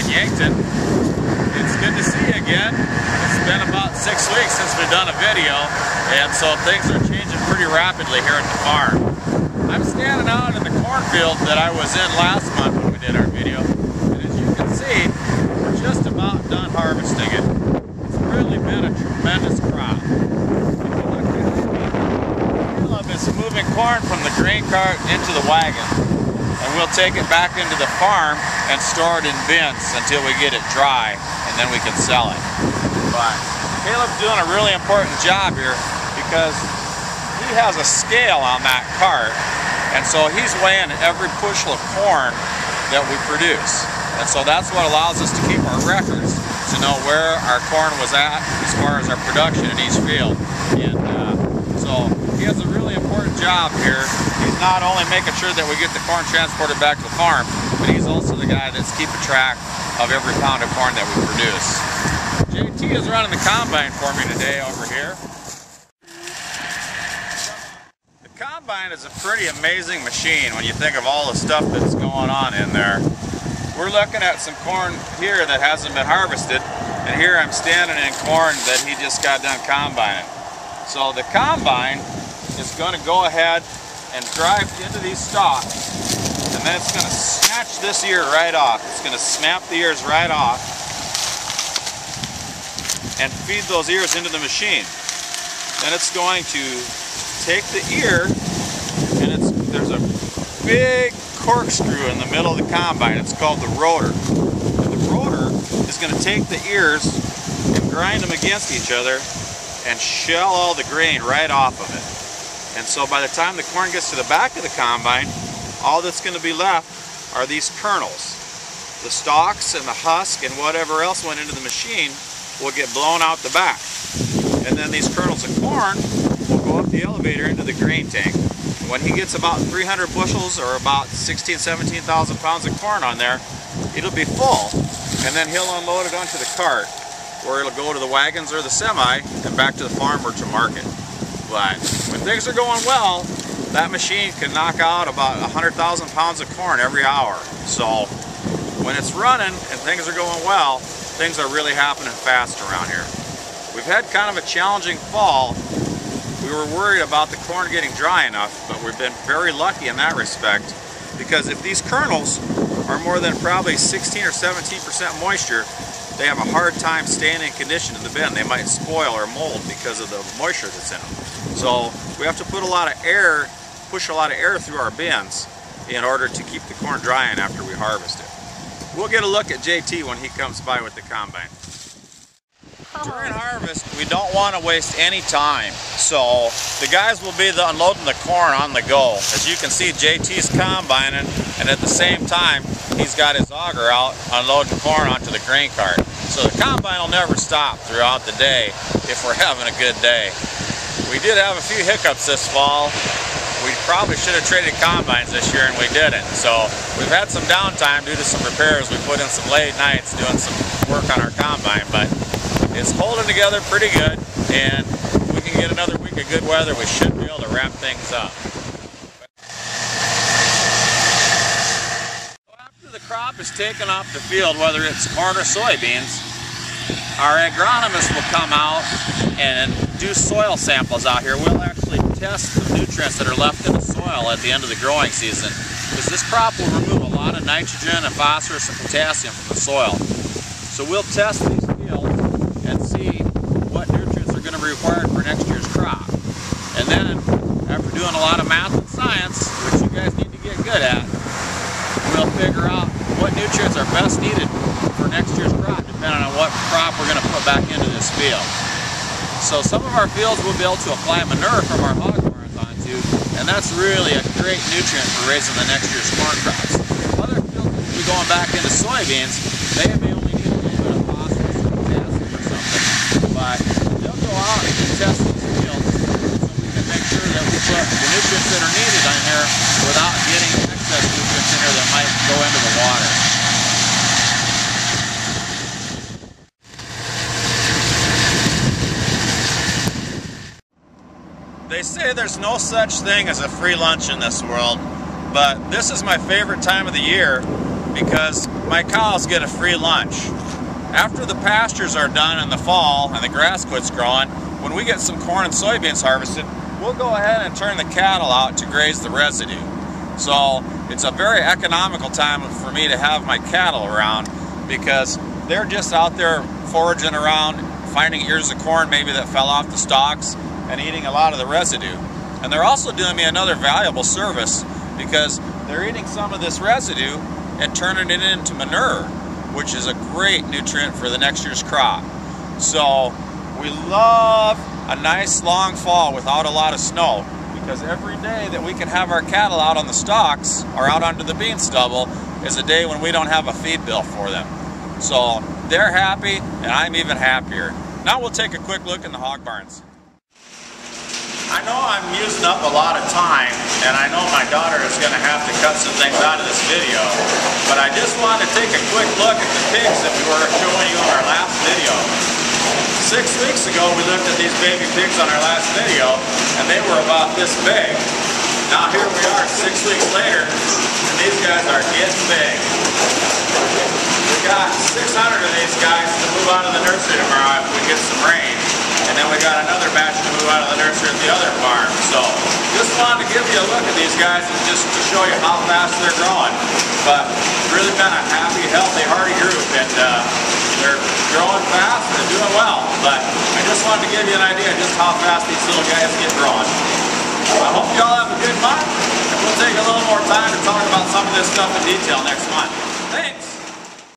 in Yankton. It's good to see you again. It's been about 6 weeks since we've done a video, and so things are changing pretty rapidly here at the farm. I'm standing out in the cornfield that I was in last month when we did our video, and as you can see, we're just about done harvesting it. It's really been a tremendous crop. Caleb is moving corn from the grain cart into the wagon, and we'll take it back into the farm and store it in bins until we get it dry, and then we can sell it. But Caleb's doing a really important job here because he has a scale on that cart, and so he's weighing every bushel of corn that we produce. And so that's what allows us to keep our records, to know where our corn was at as far as our production in each field. And so he has a really important job here. He's not only making sure that we get the corn transported back to the farm, but he's also the guy that's keeping track of every pound of corn that we produce. JT is running the combine for me today over here. The combine is a pretty amazing machine when you think of all the stuff that's going on in there. We're looking at some corn here that hasn't been harvested, and here I'm standing in corn that he just got done combining. So the combine is going to go ahead and drive into these stalks, and then it's going to snatch this ear right off. It's going to snap the ears right off and feed those ears into the machine. Then it's going to take the ear, and there's a big corkscrew in the middle of the combine. It's called the rotor. And the rotor is going to take the ears and grind them against each other and shell all the grain right off of it. And so by the time the corn gets to the back of the combine, all that's going to be left are these kernels. The stalks and the husk and whatever else went into the machine will get blown out the back. And then these kernels of corn will go up the elevator into the grain tank. When he gets about 300 bushels or about 17,000 pounds of corn on there, it'll be full, and then he'll unload it onto the cart, where it'll go to the wagons or the semi and back to the farmer to market. But when things are going well, that machine can knock out about 100,000 pounds of corn every hour. So when it's running and things are going well, things are really happening fast around here. We've had kind of a challenging fall. We were worried about the corn getting dry enough, but we've been very lucky in that respect, because if these kernels are more than probably 16 or 17% moisture, they have a hard time staying in condition in the bin. They might spoil or mold because of the moisture that's in them. So we have to put a lot of air, push a lot of air through our bins in order to keep the corn drying after we harvest it. We'll get a look at JT when he comes by with the combine. During harvest, we don't want to waste any time, so the guys will be unloading the corn on the go. As you can see, JT's combining, and at the same time, he's got his auger out unloading corn onto the grain cart. So the combine will never stop throughout the day if we're having a good day. We did have a few hiccups this fall. We probably should have traded combines this year, and we didn't. So we've had some downtime due to some repairs. We put in some late nights doing some work on our combine, but it's holding together pretty good, and if we can get another week of good weather, we should be able to wrap things up. After the crop is taken off the field, whether it's corn or soybeans, our agronomist will come out and do soil samples out here. We'll actually test the nutrients that are left in the soil at the end of the growing season, because this crop will remove a lot of nitrogen and phosphorus and potassium from the soil. So we'll test these fields and see what nutrients are going to be required for next year's crop. And then, after doing a lot of math and science, which you guys need to get good at, we'll figure out what nutrients are best needed for next year's crop, depending on what crop we're going to put back into this field. So some of our fields we'll be able to apply manure from our hog barns onto, and that's really a great nutrient for raising the next year's corn crops. Other fields will be going back into soybeans. They may only need a little bit of phosphorus or potassium or something, but they'll go out and test these fields so we can make sure that we put the nutrients that are needed on here without getting excess nutrients in here that might go into the water. They say there's no such thing as a free lunch in this world, but this is my favorite time of the year because my cows get a free lunch. After the pastures are done in the fall and the grass quits growing, when we get some corn and soybeans harvested, we'll go ahead and turn the cattle out to graze the residue. So it's a very economical time for me to have my cattle around, because they're just out there foraging around, finding ears of corn maybe that fell off the stalks, and eating a lot of the residue. And they're also doing me another valuable service, because they're eating some of this residue and turning it into manure, which is a great nutrient for the next year's crop. So we love a nice long fall without a lot of snow, because every day that we can have our cattle out on the stalks or out onto the bean stubble is a day when we don't have a feed bill for them. So they're happy, and I'm even happier. Now we'll take a quick look in the hog barns. I know I'm using up a lot of time, and I know my daughter is going to have to cut some things out of this video, but I just wanted to take a quick look at the pigs that we were showing you in our last video. 6 weeks ago we looked at these baby pigs on our last video, and they were about this big. Now here we are 6 weeks later, and these guys are getting big. We got 600 of these guys to move out of the nursery tomorrow if we get some rain. And then we got another batch to move out of the nursery at the other farm. So just wanted to give you a look at these guys and just to show you how fast they're growing. But really been a happy, healthy, hardy group, and they're growing fast and they're doing well. But I just wanted to give you an idea of just how fast these little guys get growing. I hope you all have a good month, and we'll take a little more time to talk about some of this stuff in detail next month. Thanks!